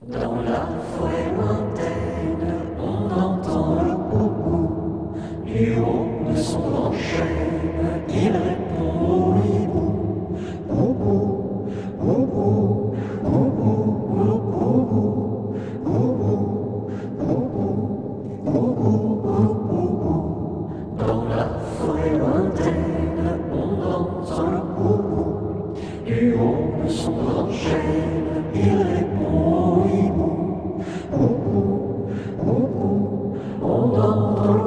Dans la forêt lointaine, on entend le boubou. Du haut de son grand chêne, il répond au hibou. Boubou, boubou, boubou, boubou, boubou, boubou, boubou, boubou. Dans la forêt lointaine, on entend le boubou. Du haut de son grand chêne, il répond au hibou. Boubou, boubou, on entend le